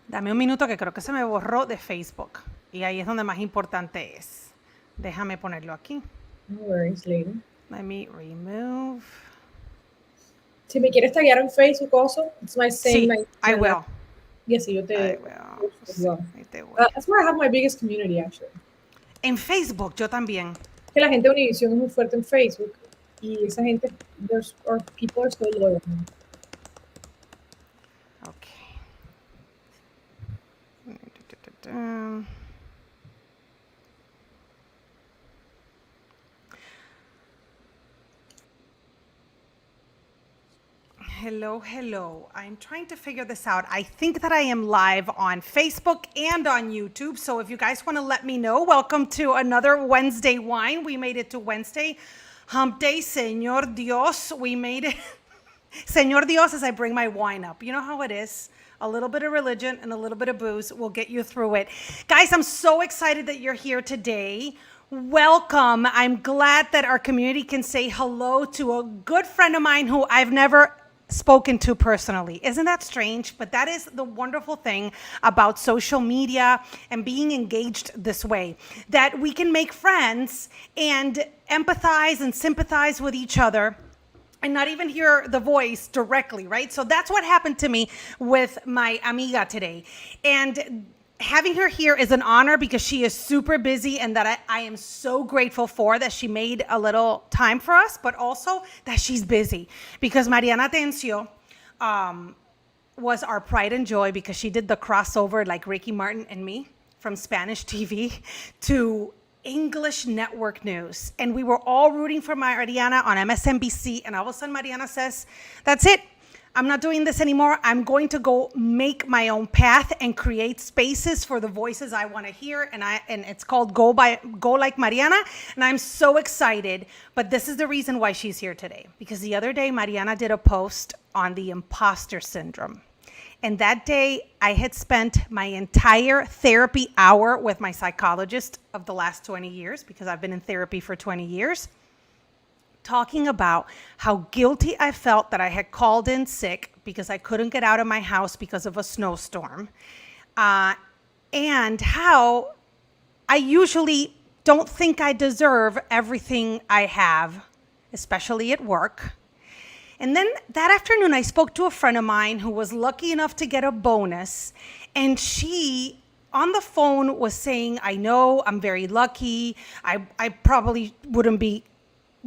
Dame un minuto que creo que se me borró de Facebook. Y ahí es donde más importante es. Déjame ponerlo aquí. No worries, lady. Let me remove. Si me quieres taguear en Facebook also, it's my same. Sí, I will. Yes, yo I te will. post as Sí, well. ahí te voy. That's where I have my biggest community, actually. En Facebook, yo también. Que la gente de Univision es muy fuerte en Facebook y esa gente, people are so loyal. Okay. Hello, hello. I'm trying to figure this out. I think that I am live on Facebook and on YouTube. So if you guys want to let me know, welcome to another Wednesday wine. We made it to Wednesday. Hump Day, Señor Dios. We made it. Señor Dios, as I bring my wine up. You know how it is. A little bit of religion and a little bit of booze will get you through it. Guys, I'm so excited that you're here today. Welcome. I'm glad that our community can say hello to a good friend of mine who I've never spoken to personally. Isn't that strange? But that is the wonderful thing about social media and being engaged this way, that we can make friends and empathize and sympathize with each other and not even hear the voice directly, right? So that's what happened to me with my amiga today. And having her here is an honor because she is super busy, and that I am so grateful for that she made a little time for us, but also that she's busy because Mariana Atencio was our pride and joy because she did the crossover like Ricky Martin and me from Spanish TV to English network news. And we were all rooting for Mariana on MSNBC. And all of a sudden, Mariana says, that's it. I'm not doing this anymore. I'm going to go make my own path and create spaces for the voices I want to hear. And it's called Go Like Mariana. And I'm so excited. But this is the reason why she's here today. Because the other day, Mariana did a post on the Imposter Syndrome. And that day, I had spent my entire therapy hour with my psychologist of the last 20 years, because I've been in therapy for 20 years, talking about how guilty I felt that I had called in sick because I couldn't get out of my house because of a snowstorm, and how I usually don't think I deserve everything I have, especially at work. And then that afternoon, I spoke to a friend of mine who was lucky enough to get a bonus. And she, on the phone, was saying, I know, I'm very lucky. I probably wouldn't be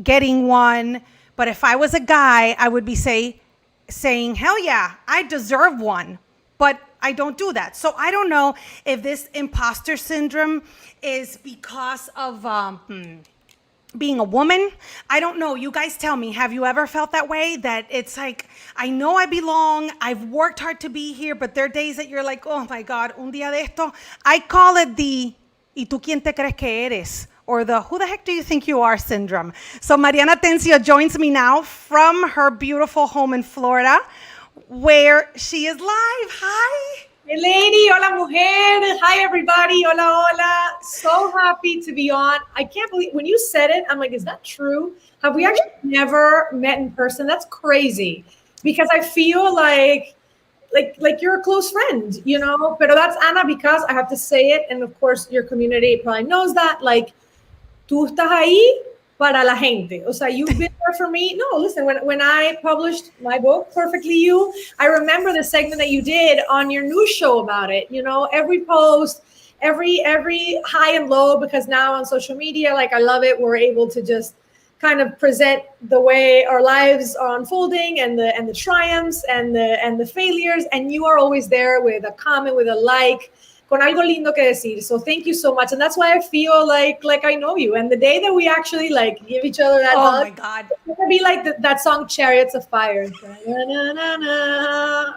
getting one. But if I was a guy, I would be saying, hell yeah, I deserve one. But I don't do that. So I don't know if this imposter syndrome is because of being a woman. I don't know. You guys tell me, have you ever felt that way? That it's like, I know I belong. I've worked hard to be here, but there are days that you're like, oh my God, un día de esto. I call it the, ¿y tú quién te crees que eres? Or the, who the heck do you think you are syndrome. So Mariana Atencio joins me now from her beautiful home in Florida, where she is live. Hi. Hey lady, hola mujer. Hi everybody, hola hola. So happy to be on. I can't believe, when you said it, I'm like, is that true? Have we actually never met in person? That's crazy. Because I feel like you're a close friend, you know? Pero that's Ana, because I have to say it, and of course your community probably knows that, like, tú estás ahí para la gente. O sea, you've been there for me. No, listen, when I published my book, Perfectly You, I remember the segment that you did on your news show about it. You know, every post, every high and low, because now on social media, like, I love it. We're able to just kind of present the way our lives are unfolding, and the triumphs and the failures. And you are always there with a comment, with a like, con algo lindo que decir. So thank you so much. And that's why I feel like I know you. And the day that we actually like give each other that hug, my God, it's gonna be like that song Chariots of Fire.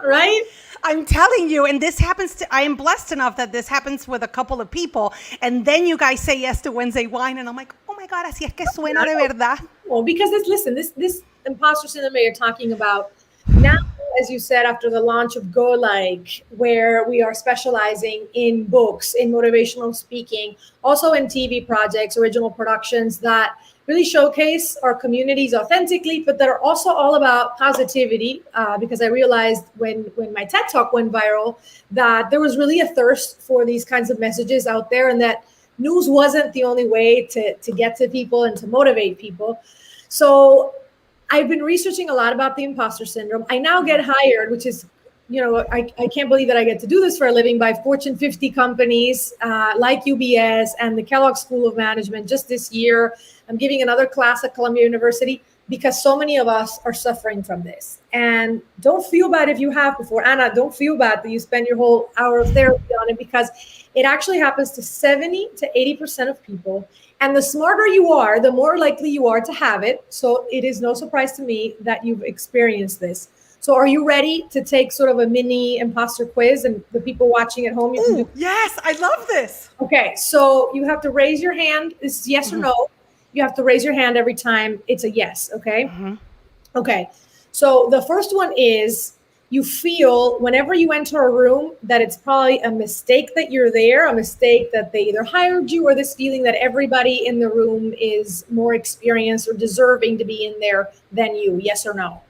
Right? I'm telling you, and this happens to, I am blessed enough that this happens with a couple of people. And then you guys say yes to Wednesday wine. And I'm like, oh my God, así es que suena de verdad. Well, because this imposter syndrome that you're talking about, now as you said, after the launch of Go Like, where we are specializing in books, in motivational speaking, also in TV projects, original productions that really showcase our communities authentically, but that are also all about positivity. Because I realized when my TED Talk went viral that there was really a thirst for these kinds of messages out there, and that news wasn't the only way to get to people and to motivate people. So I've been researching a lot about the imposter syndrome. I now get hired, which is, I can't believe that I get to do this for a living, by Fortune 50 companies like UBS and the Kellogg School of Management. Just this year, I'm giving another class at Columbia University because so many of us are suffering from this. And don't feel bad if you have before. Ana, don't feel bad that you spend your whole hour of therapy on it, because it actually happens to 70 to 80% of people. And the smarter you are, the more likely you are to have it. So it is no surprise to me that you've experienced this. So are you ready to take sort of a mini imposter quiz? And the people watching at home, you can do. Yes, I love this. Okay, so you have to raise your hand. This is yes or no. You have to raise your hand every time it's a yes, okay? Okay, so the first one is, you feel whenever you enter a room that it's probably a mistake that you're there, a mistake that they either hired you, or this feeling that everybody in the room is more experienced or deserving to be in there than you, yes or no?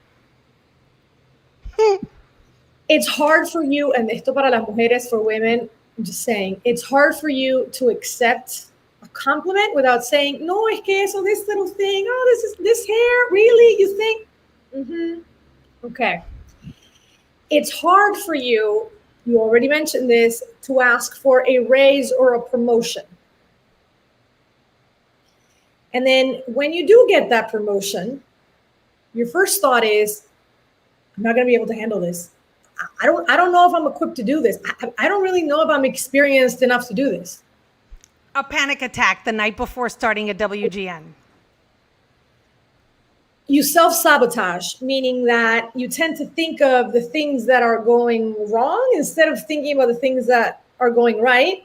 It's hard for you, and esto para las mujeres, for women, I'm just saying, it's hard for you to accept a compliment without saying, no, es que eso, this little thing, oh, this hair, really, you think? Okay. It's hard for you already mentioned this, to ask for a raise or a promotion. And then when you do get that promotion, your first thought is, I'm not going to be able to handle this. I don't know if I'm equipped to do this. I don't really know if I'm experienced enough to do this. A panic attack the night before starting a WGN. You self-sabotage, meaning that you tend to think of the things that are going wrong instead of thinking about the things that are going right.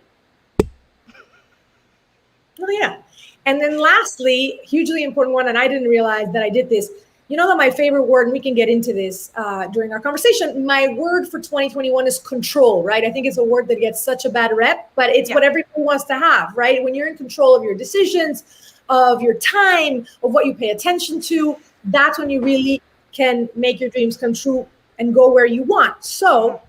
Oh, yeah. And then lastly, hugely important one, and I didn't realize that I did this. You know that my favorite word, and we can get into this during our conversation, my word for 2021 is control, right? I think it's a word that gets such a bad rep, but it's what everyone wants to have, right? When you're in control of your decisions, of your time, of what you pay attention to, that's when you really can make your dreams come true and go where you want. So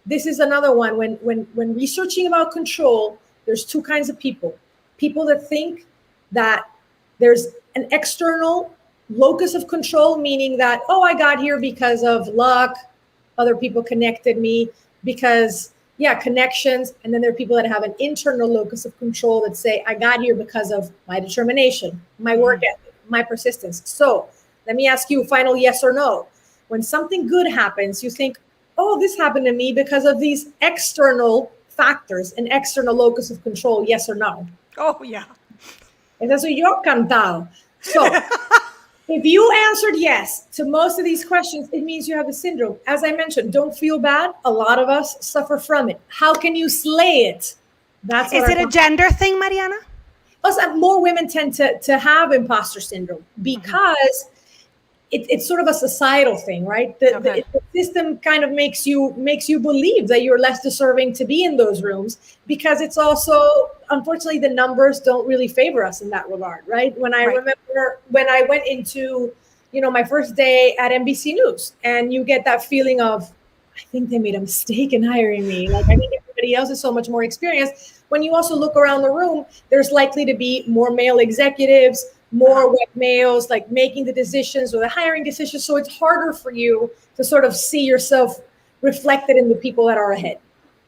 this is another one. When researching about control, there's two kinds of people. People that think that there's an external locus of control, meaning that, oh, I got here because of luck, other people connected me, because connections. And then there are people that have an internal locus of control that say, I got here because of my determination, my work ethic, my persistence. So let me ask you a final yes or no. When something good happens, you think, oh, this happened to me because of these external factors, an external locus of control, yes or no? Oh, yeah. Esa soy yo cantado. So if you answered yes to most of these questions, it means you have the syndrome. As I mentioned, don't feel bad. A lot of us suffer from it. How can you slay it? Is it a gender thing, Mariana? Also, more women tend to have imposter syndrome because it's sort of a societal thing, right? The system kind of makes you believe that you're less deserving to be in those rooms, because it's also, unfortunately, the numbers don't really favor us in that regard, right? When I remember when I went into, my first day at NBC News, and you get that feeling of, I think they made a mistake in hiring me. Like, I mean, everybody else is so much more experienced. When you also look around the room, there's likely to be more male executives, more white males, like making the decisions or the hiring decisions. So it's harder for you to sort of see yourself reflected in the people that are ahead.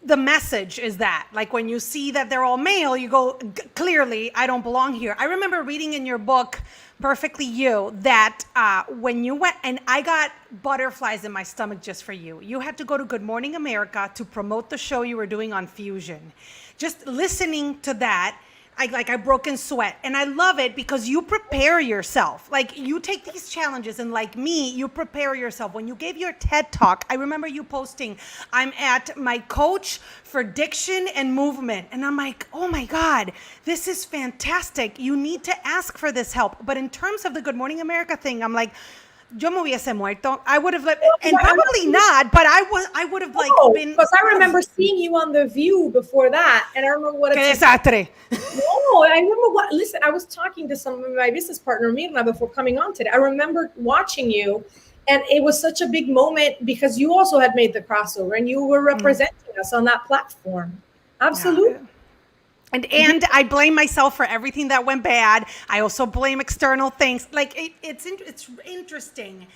The message is that, like, when you see that they're all male, you go, clearly, I don't belong here. I remember reading in your book, Perfectly You, that when you went, and I got butterflies in my stomach just for you. You had to go to Good Morning America to promote the show you were doing on Fusion. Just listening to that, I broke in sweat. And I love it because you prepare yourself. Like, you take these challenges, and like me, you prepare yourself. When you gave your TED Talk, I remember you posting, I'm at my coach for diction and movement. And I'm like, oh my God, this is fantastic. You need to ask for this help. But in terms of the Good Morning America thing, I'm like, yo me hubiese muerto. I would have and probably not, but I would have like No, been. because I remember seeing you on The View before that, and I remember what Qué it's. desastre. No, I remember what. Listen, I was talking to some of my business partner Mirna before coming on today. I remember watching you, and it was such a big moment because you also had made the crossover and you were representing us on that platform. Absolutely. Yeah. And I blame myself for everything that went bad. I also blame external things. Like it's interesting,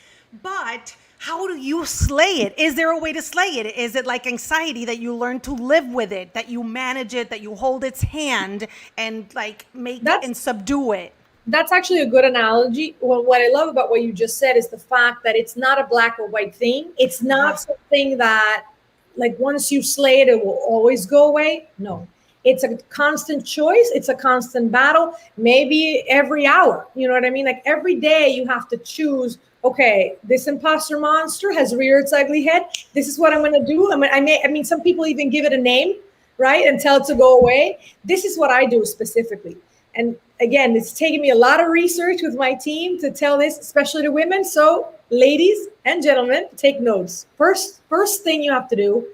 but how do you slay it? Is there a way to slay it? Is it like anxiety that you learn to live with it, that you manage it, that you hold its hand and like make That's and subdue it? that's actually a good analogy. Well, what I love about what you just said is the fact that it's not a black or white thing. It's not something that, like, once you slay it, it will always go away. No, it's a constant choice. It's a constant battle. Maybe every hour, you know what I mean? Like every day, you have to choose. Okay, this imposter monster has reared its ugly head. This is what I'm going to do. I mean, some people even give it a name, right, and tell it to go away. This is what I do specifically. And again, it's taken me a lot of research with my team to tell this, especially to women. So, ladies and gentlemen, take notes. First thing you have to do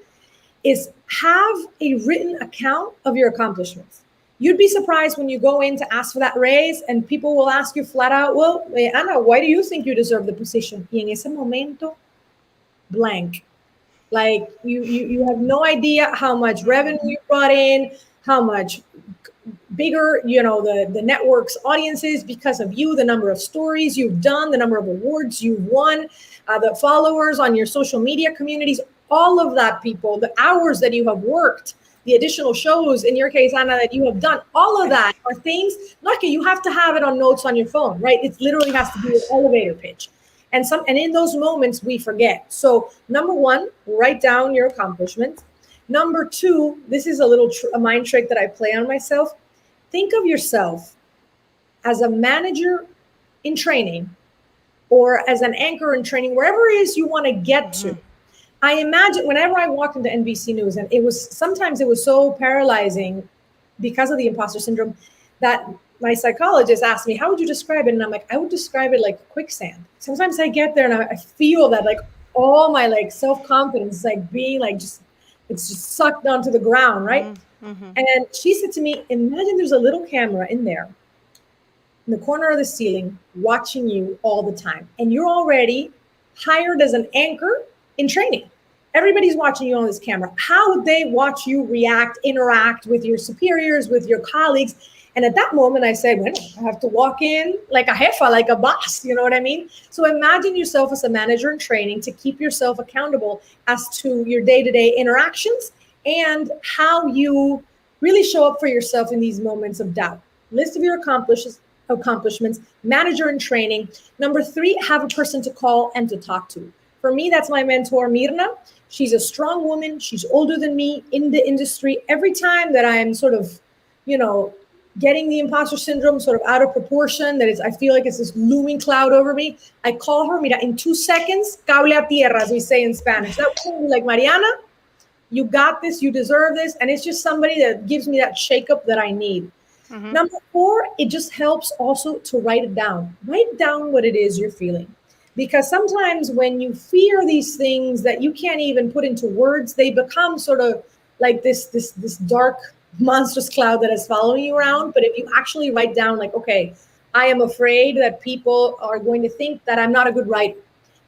is have a written account of your accomplishments. You'd be surprised when you go in to ask for that raise and people will ask you flat out, well, Ana, why do you think you deserve the position? Y en ese momento, blank. Like you have no idea how much revenue you brought in, how much bigger, the network's audiences because of you, the number of stories you've done, the number of awards you've won, the followers on your social media communities, all of that, people, the hours that you have worked, the additional shows, in your case, Ana, that you have done, all of that are things, like you have to have it on notes on your phone, right? It literally has to be an elevator pitch. And in those moments we forget. So number one, write down your accomplishments. Number two, this is a mind trick that I play on myself. Think of yourself as a manager in training or as an anchor in training, wherever it is you want to get to. I imagine whenever I walked into NBC News, and sometimes it was so paralyzing because of the imposter syndrome that my psychologist asked me, how would you describe it? And I'm like, I would describe it like quicksand. Sometimes I get there and I feel that like all my like self-confidence, like being like it's just sucked onto the ground, right? Mm-hmm. And she said to me, imagine there's a little camera in there in the corner of the ceiling watching you all the time. And you're already hired as an anchor in training. Everybody's watching you on this camera. How would they watch you react, interact with your superiors, with your colleagues? And at that moment, I said, well, I have to walk in like a jefa, like a boss. You know what I mean? So imagine yourself as a manager in training to keep yourself accountable as to your day-to-day interactions and how you really show up for yourself in these moments of doubt. List of your accomplishments, manager in training. Number three, have a person to call and to talk to. For me, that's my mentor, Mirna. She's a strong woman. She's older than me in the industry. Every time that I'm sort of, getting the imposter syndrome sort of out of proportion, I feel like it's this looming cloud over me, I call her, mira, in 2 seconds, cable a tierra, as we say in Spanish. That would be like, Mariana, you got this, you deserve this. And it's just somebody that gives me that shakeup that I need. Mm-hmm. Number four, it just helps also to write it down. Write down what it is you're feeling. Because sometimes when you fear these things that you can't even put into words, they become sort of like this dark monstrous cloud that is following you around. But if you actually write down like, okay, I am afraid that people are going to think that I'm not a good writer.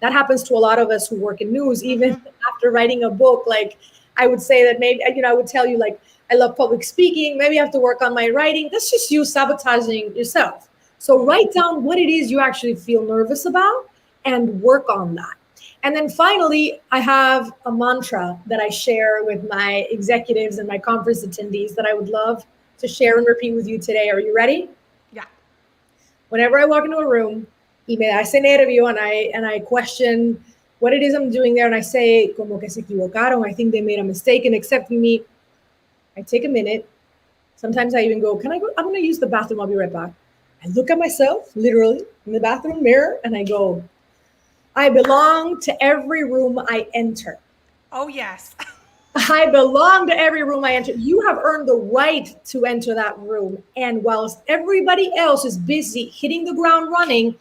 That happens to a lot of us who work in news, even after writing a book. Like I would say that maybe, I would tell you like, I love public speaking. Maybe I have to work on my writing. That's just you sabotaging yourself. So write down what it is you actually feel nervous about and work on that. And then finally, I have a mantra that I share with my executives and my conference attendees that I would love to share and repeat with you today. Are you ready? Yeah. Whenever I walk into a room, y me da ese nervio and I question what it is I'm doing there, and I say, como que se equivocaron, I think they made a mistake in accepting me, I take a minute. Sometimes I even go, can I go? I'm going to use the bathroom. I'll be right back. I look at myself, literally, in the bathroom mirror, and I go, I belong to every room I enter. Oh, yes. I belong to every room I enter. You have earned the right to enter that room. And whilst everybody else is busy hitting the ground running,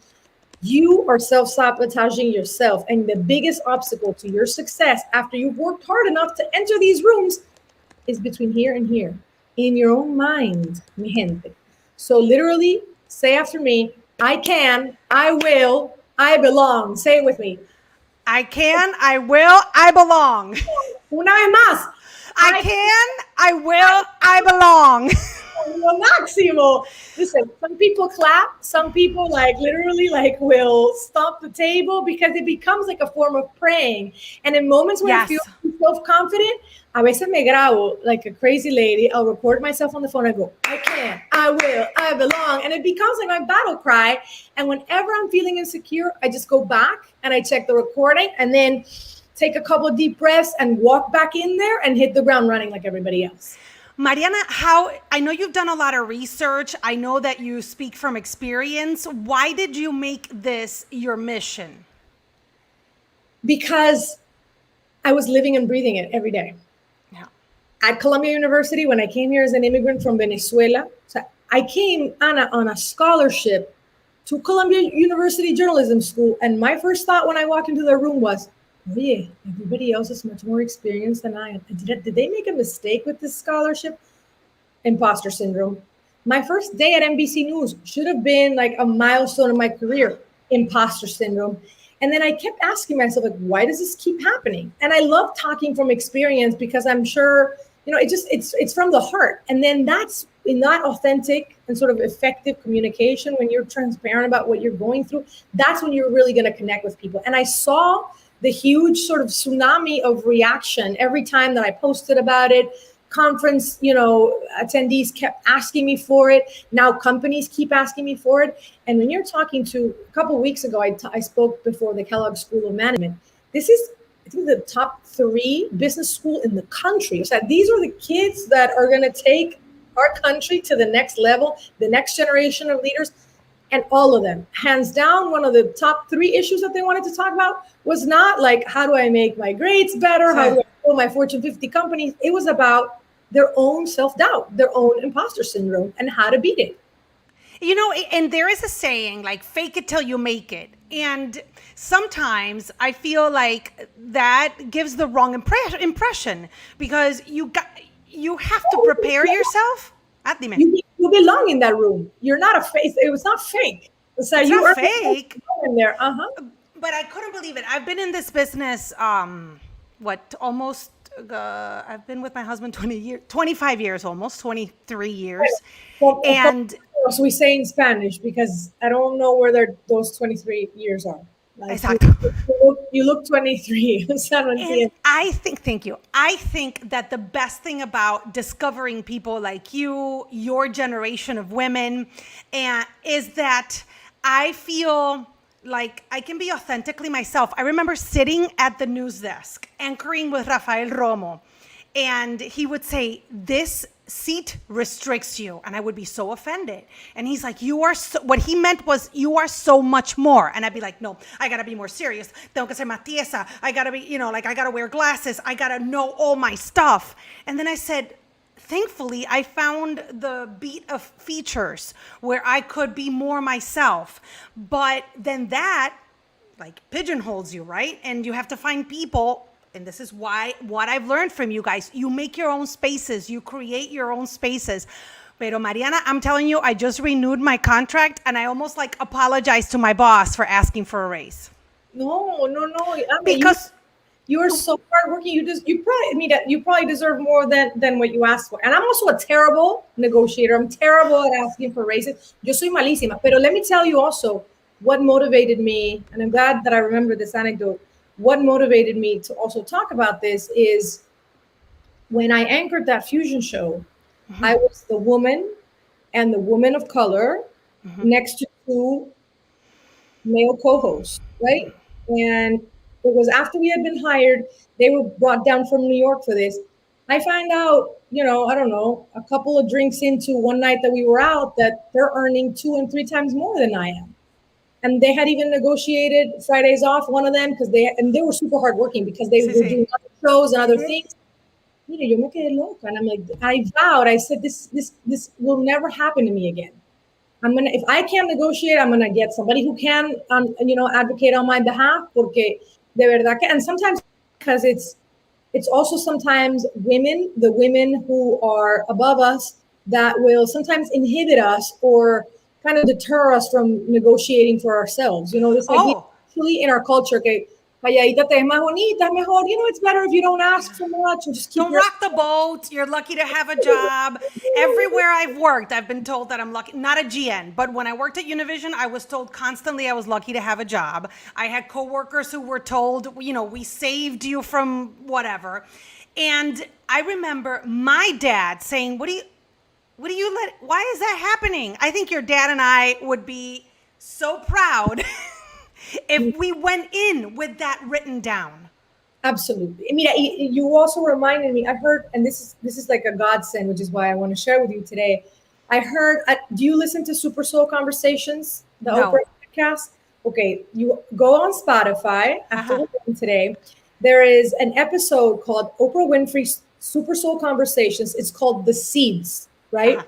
You are self-sabotaging yourself. And the biggest obstacle to your success after you've worked hard enough to enter these rooms is between here and here in your own mind, mi gente. So literally say after me, I can, I will, I belong. Say it with me. I can, I will, I belong. Una vez más. I can, I will, I belong. Lo máximo. Listen, some people clap, some people like literally like will stomp the table because it becomes like a form of praying. And in moments when I feel self-confident, a veces me grabo like a crazy lady. I'll record myself on the phone. I go, I can, I will, I belong. And it becomes like my battle cry. And whenever I'm feeling insecure, I just go back and I check the recording and then take a couple of deep breaths and walk back in there and hit the ground running like everybody else. Mariana, I know you've done a lot of research. I know that you speak from experience. Why did you make this your mission? Because I was living and breathing it every day. Yeah. At Columbia University, when I came here as an immigrant from Venezuela, so I came on a scholarship to Columbia University Journalism School. And my first thought when I walked into the room was, oye, everybody else is much more experienced than I am. Did they make a mistake with this scholarship? Imposter syndrome. My first day at NBC News should have been like a milestone in my career. Imposter syndrome. And then I kept asking myself, like, why does this keep happening? And I love talking from experience because I'm sure, it's from the heart. And then that's in that authentic and sort of effective communication, when you're transparent about what you're going through, that's when you're really going to connect with people. And I saw the huge sort of tsunami of reaction every time that I posted about it. Conference, attendees kept asking me for it. Now companies keep asking me for it. And when you're talking to, a couple of weeks ago, I spoke before the Kellogg School of Management. This is, I think, the top 3 business school in the country. So these are the kids that are going to take our country to the next level, the next generation of leaders. And all of them, hands down, one of the top 3 issues that they wanted to talk about was not like, how do I make my grades better? How do I grow my Fortune 50 companies? It was about their own self-doubt, their own imposter syndrome, and how to beat it. And there is a saying like, fake it till you make it. And sometimes I feel like that gives the wrong impression because you have to prepare yourself. You belong in that room. You're not a fake. It was not fake. It's not fake. In there. But I couldn't believe it. I've been in this business, almost, I've been with my husband 25 years, almost 23 years. Well, and so we say in Spanish because I don't know where those 23 years are. Like, exactly. You look 23. And I think, thank you. I think that the best thing about discovering people like you, your generation of women, is that I feel like I can be authentically myself. I remember sitting at the news desk, anchoring with Rafael Romo, and he would say, this seat restricts you. And I would be so offended. And he's like, what he meant was, you are so much more. And I'd be like, no, I got to be more serious. Tengo que ser más tiesa. I got to be, I got to wear glasses. I got to know all my stuff. And then I said, thankfully, I found the beat of features where I could be more myself. But then that like pigeonholes you, right? And you have to find people. And this is what I've learned from you guys. You make your own spaces. You create your own spaces. Pero Mariana, I'm telling you, I just renewed my contract and I almost like apologized to my boss for asking for a raise. No. Because you are so hardworking. You probably deserve more than what you asked for. And I'm also a terrible negotiator. I'm terrible at asking for raises. Yo soy malísima. Pero let me tell you also what motivated me, and I'm glad that I remember this anecdote. What motivated me to also talk about this is when I anchored that fusion show, I was the woman and the woman of color next to 2 male co-hosts, right? And it was after we had been hired, they were brought down from New York for this. I find out, I don't know, a couple of drinks into one night that we were out, that they're earning 2 and 3 times more than I am. And they had even negotiated Fridays off, one of them, because they were super hardworking because they were doing other shows and other things. Yo me quedé loca. And I'm like, I vowed, I said, this will never happen to me again. if I can't negotiate, I'm gonna get somebody who can, advocate on my behalf. Porque de verdad que, and sometimes because it's also sometimes the women who are above us that will sometimes inhibit us or kind of deter us from negotiating for ourselves. This idea, Oh, actually in our culture, que calladita te es más bonita, es mejor. It's better if you don't ask so much and just keep don't your. rock the boat. You're lucky to have a job. Everywhere I've worked, I've been told that I'm lucky. Not a GN, but when I worked at Univision, I was told constantly I was lucky to have a job. I had coworkers who were told, we saved you from whatever. And I remember my dad saying, why is that happening? I think your dad and I would be so proud if we went in with that written down. Absolutely. I mean, you also reminded me. I heard, and this is like a godsend, which is why I want to share with you today. I heard. Do you listen to Super Soul Conversations, the Oprah No. podcast? Okay, you go on Spotify after Uh-huh. we're done today. There is an episode called Oprah Winfrey's Super Soul Conversations. It's called The Seeds, Uh-huh. right?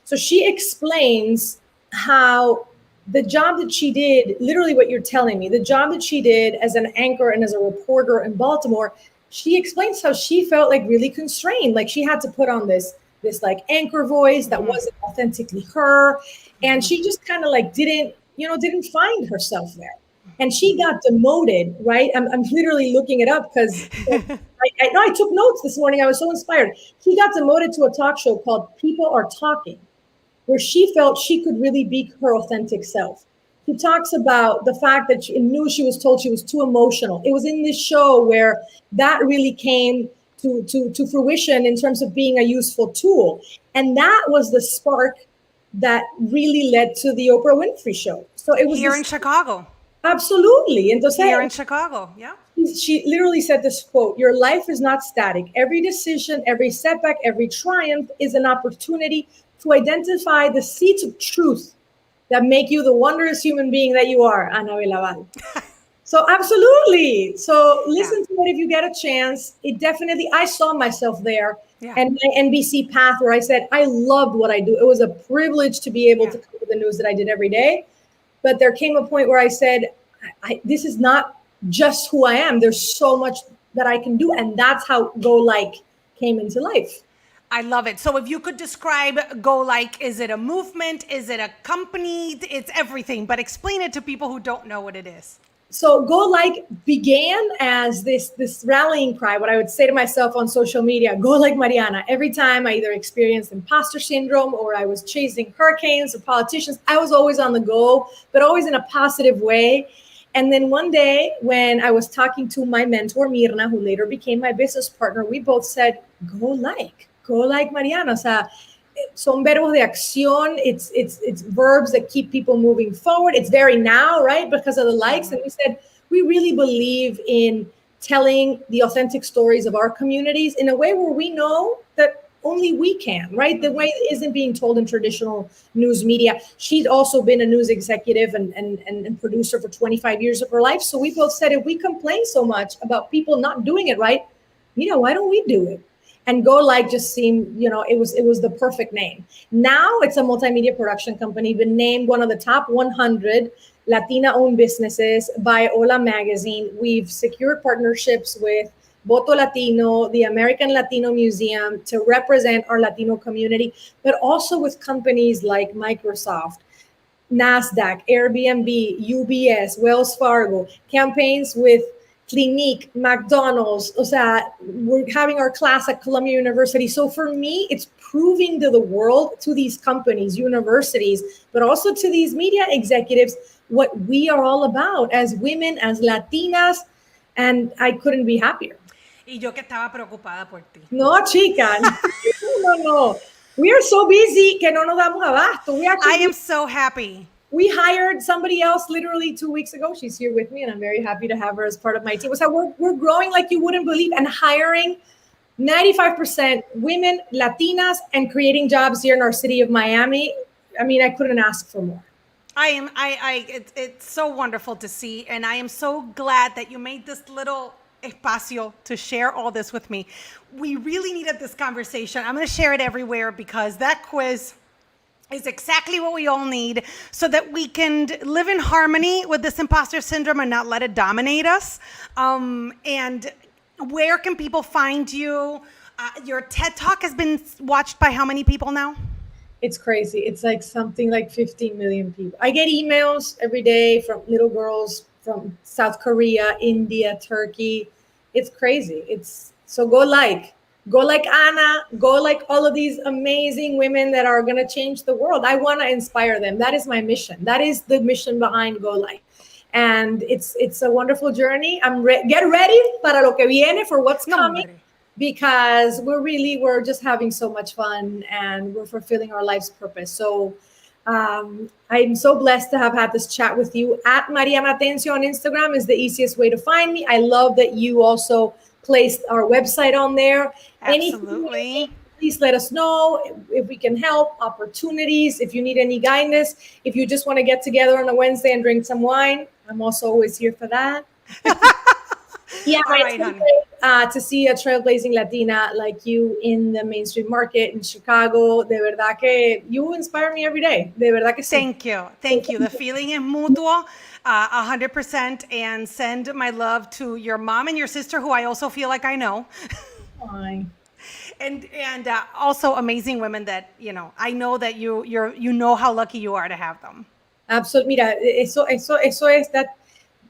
So she explains how the job that she did, literally what you're telling me, the job that she did as an anchor and as a reporter in Baltimore, she explains how she felt like really constrained. Like she had to put on this like anchor voice that wasn't authentically her. And she just kind of like didn't find herself there. And she got demoted, right? I'm literally looking it up because I took notes this morning. I was so inspired. She got demoted to a talk show called People Are Talking, where she felt she could really be her authentic self. She talks about the fact that she knew she was told she was too emotional. It was in this show where that really came to fruition in terms of being a useful tool. And that was the spark that really led to the Oprah Winfrey show. So it was Here in this Chicago. absolutely. Here in Entonces, Chicago. Yeah. she literally said this quote: your life is not static. Every decision, every setback, every triumph is an opportunity to identify the seeds of truth that make you the wondrous human being that you are, Ana Belaval. So absolutely. So Yeah. listen to it if you get a chance. It definitely, I saw myself there, Yeah. and my NBC path where I said I loved what I do. It was a privilege to be able Yeah. to cover the news that I did every day. But there came a point where I said, this is not just who I am. There's so much that I can do. And that's how Go Like came into life. I love it. So if you could describe Go Like, is it a movement? Is it a company? It's everything, but explain it to people who don't know what it is. So Go Like began as this rallying cry, what I would say to myself on social media: go like Mariana. Every time I either experienced imposter syndrome or I was chasing hurricanes or politicians, I was always on the go, but always in a positive way. And then one day when I was talking to my mentor, Mirna, who later became my business partner, we both said, go like Mariana. O sea, son verbos de acción. It's verbs that keep people moving forward. It's very now, right? Because of the likes. And we said, we really believe in telling the authentic stories of our communities in a way where we know that only we can, right? The way it isn't being told in traditional news media. She'd also been a news executive and producer for 25 years of her life. So we both said, if we complain so much about people not doing it right, why don't we do it? And Go Like just seemed, it was the perfect name. Now it's a multimedia production company, been named one of the top 100 Latina-owned businesses by Hola Magazine. We've secured partnerships with Voto Latino, the American Latino Museum, to represent our Latino community, but also with companies like Microsoft, NASDAQ, Airbnb, UBS, Wells Fargo, campaigns with Clinique, McDonald's. O sea, we're having our class at Columbia University. So for me, it's proving to the world, to these companies, universities, but also to these media executives, what we are all about as women, as Latinas, and I couldn't be happier. Y yo que estaba preocupada por ti. No, chica. No. We are so busy que no nos damos abasto. I am so happy. We hired somebody else literally 2 weeks ago. She's here with me, and I'm very happy to have her as part of my team. So we're growing like you wouldn't believe, and hiring 95% women, Latinas, and creating jobs here in our city of Miami. I mean, I couldn't ask for more. It's so wonderful to see, and I am so glad that you made this little espacio to share all this with me. We really needed this conversation. I'm going to share it everywhere because that quiz is exactly what we all need so that we can live in harmony with this imposter syndrome and not let it dominate us. And where can people find you? Your TED Talk has been watched by how many people now? It's crazy. It's like something like 15 million people. I get emails every day from little girls from South Korea, India, Turkey. It's crazy. It's so go like Ana, go like all of these amazing women that are going to change the world. I want to inspire them. That is my mission. That is the mission behind Go Like. And it's a wonderful journey. Get ready para lo que viene, for what's coming. Because we're just having so much fun and we're fulfilling our life's purpose. So I'm so blessed to have had this chat with you. At Mariana Atencio on Instagram is the easiest way to find me. I love that you also placed our website on there. Absolutely. Anything, please let us know if we can help, opportunities, if you need any guidance, if you just want to get together on a Wednesday and drink some wine. I'm also always here for that. Yeah, right, to see a trailblazing Latina like you in the mainstream market in Chicago. De verdad que you inspire me every day. De verdad que sí. Thank you. The feeling is mutuo, 100%. And send my love to your mom and your sister, who I also feel like I know. Hi. And also amazing women that, I know that you know how lucky you are to have them. Absolutely. Mira, eso es that.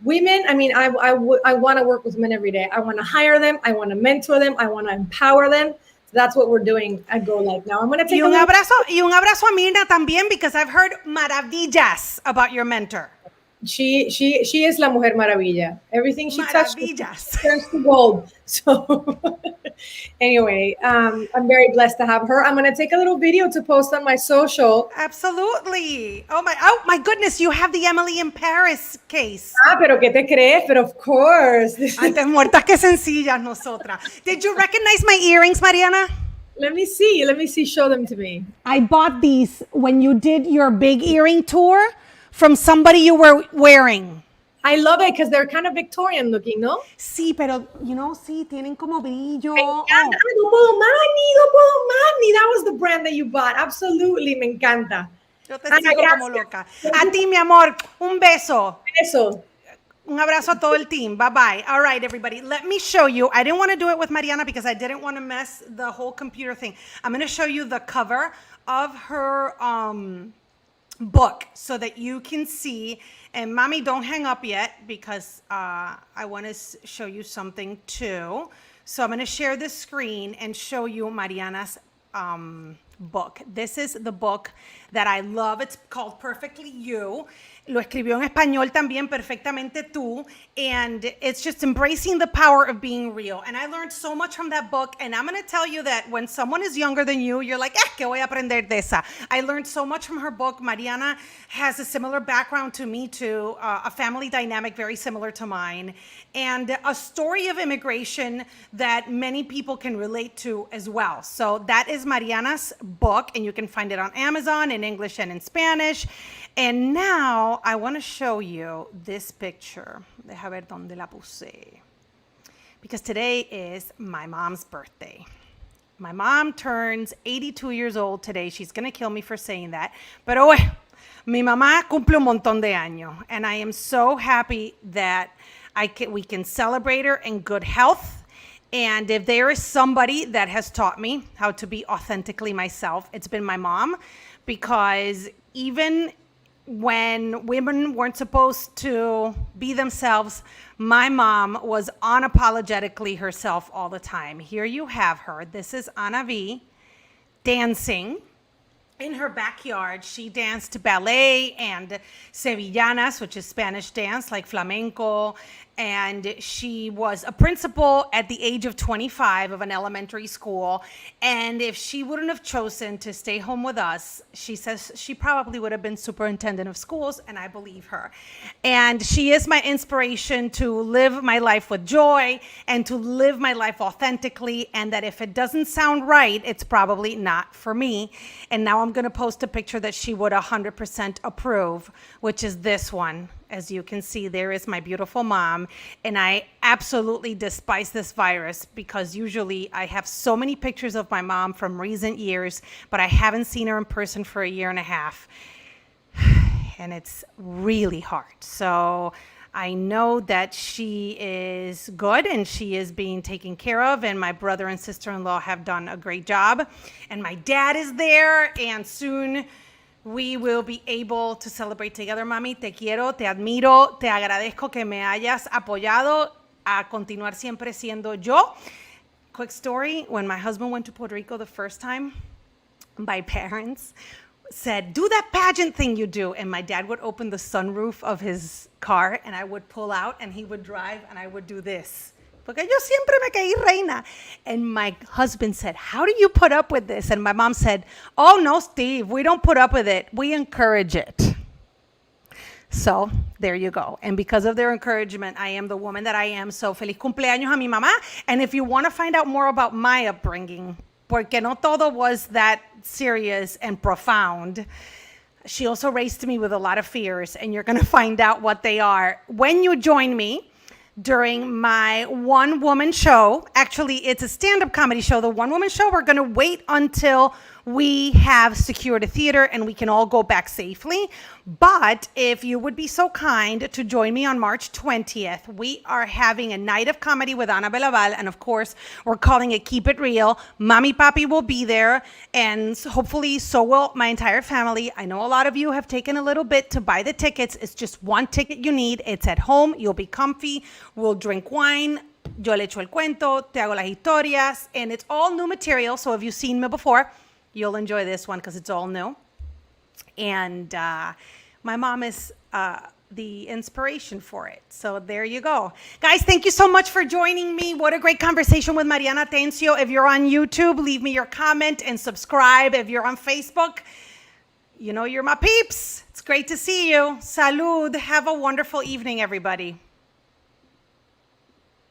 Women, I mean, I want to work with men every day. I want to hire them. I want to mentor them. I want to empower them. So that's what we're doing at Go Like now. I'm going to take un abrazo a Mirna también, because I've heard maravillas about your mentor. She is la Mujer Maravilla. Everything she touches turns to gold. So anyway, I'm very blessed to have her. I'm going to take a little video to post on my social. Absolutely. Oh my goodness, you have the Emily in Paris case. Pero ¿qué te crees? But of course. Antes muertas que sencillas nosotras. Did you recognize my earrings, Mariana? Let me see. Show them to me. I bought these when you did your big earring tour from somebody you were wearing. I love it because they're kind of Victorian looking, ¿no? Sí, pero, sí, tienen como brillo. Me encanta. No puedo más. That was the brand that you bought. Absolutely, me encanta. Yo te sigo como loca. A ti, mi amor, un beso. Beso. Un abrazo a todo el team. Bye-bye. All right, everybody. Let me show you. I didn't want to do it with Mariana because I didn't want to mess the whole computer thing. I'm going to show you the cover of her book so that you can see. And mommy, don't hang up yet because I want to show you something too. So I'm going to share the screen and show you Mariana's book. This is the book that I love. It's called Perfectly You. Lo escribió en español también, Perfectamente Tú. And it's just embracing the power of being real. And I learned so much from that book. And I'm going to tell you that when someone is younger than you, you're like, ¿qué voy a aprender de esa? I learned so much from her book. Mariana has a similar background to me too, a family dynamic very similar to mine, and a story of immigration that many people can relate to as well. So that is Mariana's book, and you can find it on Amazon in English and in Spanish. And now I want to show you this picture. Deja ver dónde la puse. Because today is my mom's birthday. My mom turns 82 years old today. She's going to kill me for saying that. Pero mi mamá cumple un montón de años. And I am so happy that we can celebrate her in good health. And if there is somebody that has taught me how to be authentically myself, it's been my mom. Because even when women weren't supposed to be themselves, my mom was unapologetically herself all the time. Here you have her. This is Ana V dancing in her backyard. She danced ballet and sevillanas, which is Spanish dance, like flamenco. And she was a principal at the age of 25 of an elementary school. And if she wouldn't have chosen to stay home with us, she says she probably would have been superintendent of schools, and I believe her. And she is my inspiration to live my life with joy and to live my life authentically, and that if it doesn't sound right, it's probably not for me. And now I'm going to post a picture that she would 100% approve, which is this one. As you can see, there is my beautiful mom. And I absolutely despise this virus because usually I have so many pictures of my mom from recent years, but I haven't seen her in person for a year and a half. And it's really hard. So I know that she is good and she is being taken care of, and my brother and sister-in-law have done a great job. And my dad is there, and soon we will be able to celebrate together. Mami, te quiero, te admiro, te agradezco que me hayas apoyado a continuar siempre siendo yo. Quick story, when my husband went to Puerto Rico the first time, my parents said, do that pageant thing you do. And my dad would open the sunroof of his car and I would pull out and he would drive and I would do this. Porque yo siempre me caí reina. And my husband said, how do you put up with this? And my mom said, oh no, Steve, we don't put up with it. We encourage it. So there you go. And because of their encouragement, I am the woman that I am. So feliz cumpleaños a mi mamá. And if you want to find out more about my upbringing, porque no todo was that serious and profound, she also raised me with a lot of fears, and you're going to find out what they are when you join me during my one-woman show. Actually, it's a stand-up comedy show. The one-woman show, we're going to wait until we have secured a theater and we can all go back safely. But if you would be so kind to join me on March 20th, we are having a night of comedy with Ana Belaval. And of course, we're calling it Keep It Real. Mommy Papi will be there. And hopefully so will my entire family. I know a lot of you have taken a little bit to buy the tickets. It's just one ticket you need. It's at home. You'll be comfy. We'll drink wine. Yo le echo el cuento. Te hago las historias. And it's all new material. So if you've seen me before, you'll enjoy this one because it's all new. And my mom is the inspiration for it. So there you go. Guys, thank you so much for joining me. What a great conversation with Mariana Atencio. If you're on YouTube, leave me your comment and subscribe. If you're on Facebook, you know you're my peeps. It's great to see you. Salud. Have a wonderful evening, everybody.